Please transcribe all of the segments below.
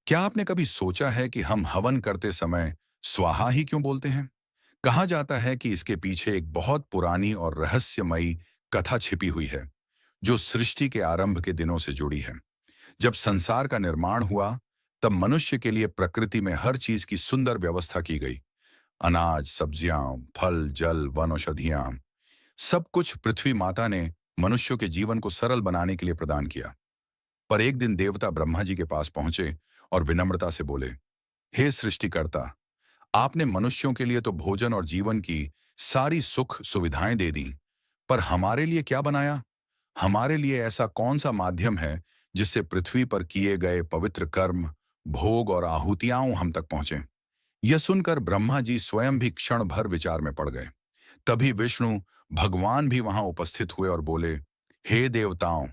क्या आपने कभी सोचा है कि हम हवन करते समय स्वाहा ही क्यों बोलते हैं? कहा जाता है कि इसके पीछे एक बहुत पुरानी और रहस्यमयी कथा छिपी हुई है, जो सृष्टि के आरंभ के दिनों से जुड़ी है। जब संसार का निर्माण हुआ, तब मनुष्य के लिए प्रकृति में हर चीज की सुंदर व्यवस्था की गई। अनाज, सब्जियां, फल, जल, वनौषधियां, सब कुछ पृथ्वी माता ने मनुष्यों के जीवन को सरल बनाने के लिए प्रदान किया। पर एक दिन देवता ब्रह्मा जी के पास पहुंचे और विनम्रता से बोले, हे सृष्टिकर्ता, आपने मनुष्यों के लिए तो भोजन और जीवन की सारी सुख सुविधाएं दे दी, पर हमारे लिए क्या बनाया? हमारे लिए ऐसा कौन सा माध्यम है जिससे पृथ्वी पर किए गए पवित्र कर्म, भोग और आहुतियां हम तक पहुंचे? यह सुनकर ब्रह्मा जी स्वयं भी क्षण भर विचार में पड़ गए। तभी विष्णु भगवान भी वहां उपस्थित हुए और बोले, हे देवताओं,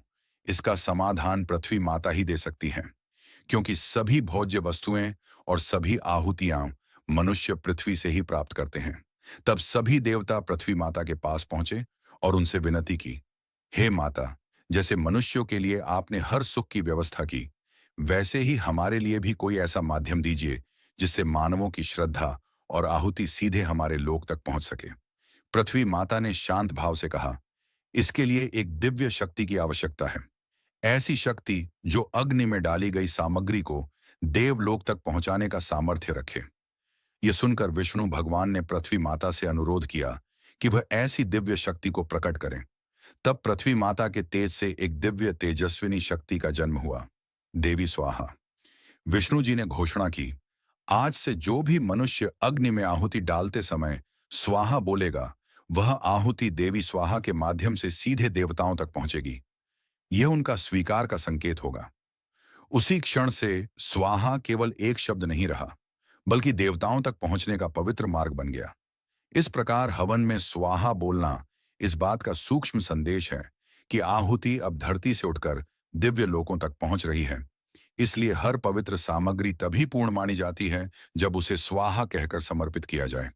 इसका समाधान पृथ्वी माता ही दे सकती है, क्योंकि सभी भोज्य वस्तुएं और सभी आहुतियां मनुष्य पृथ्वी से ही प्राप्त करते हैं। तब सभी देवता पृथ्वी माता के पास पहुंचे और उनसे विनती की, हे माता, जैसे मनुष्यों के लिए आपने हर सुख की व्यवस्था की, वैसे ही हमारे लिए भी कोई ऐसा माध्यम दीजिए जिससे मानवों की श्रद्धा और आहुति सीधे हमारे लोक तक पहुंच सके। पृथ्वी माता ने शांत भाव से कहा, इसके लिए एक दिव्य शक्ति की आवश्यकता है। ऐसी शक्ति जो अग्नि में डाली गई सामग्री को देवलोक तक पहुंचाने का सामर्थ्य रखे। यह सुनकर विष्णु भगवान ने पृथ्वी माता से अनुरोध किया कि वह ऐसी दिव्य शक्ति को प्रकट करें। तब पृथ्वी माता के तेज से एक दिव्य तेजस्विनी शक्ति का जन्म हुआ, देवी स्वाहा। विष्णु जी ने घोषणा की, आज से जो भी मनुष्य अग्नि में आहुति डालते समय स्वाहा बोलेगा, वह आहुति देवी स्वाहा के माध्यम से सीधे देवताओं तक पहुंचेगी। यह उनका स्वीकार का संकेत होगा। उसी क्षण से स्वाहा केवल एक शब्द नहीं रहा, बल्कि देवताओं तक पहुंचने का पवित्र मार्ग बन गया। इस प्रकार हवन में स्वाहा बोलना इस बात का सूक्ष्म संदेश है कि आहुति अब धरती से उठकर दिव्य लोकों तक पहुंच रही है। इसलिए हर पवित्र सामग्री तभी पूर्ण मानी जाती है जब उसे स्वाहा कहकर समर्पित किया जाए।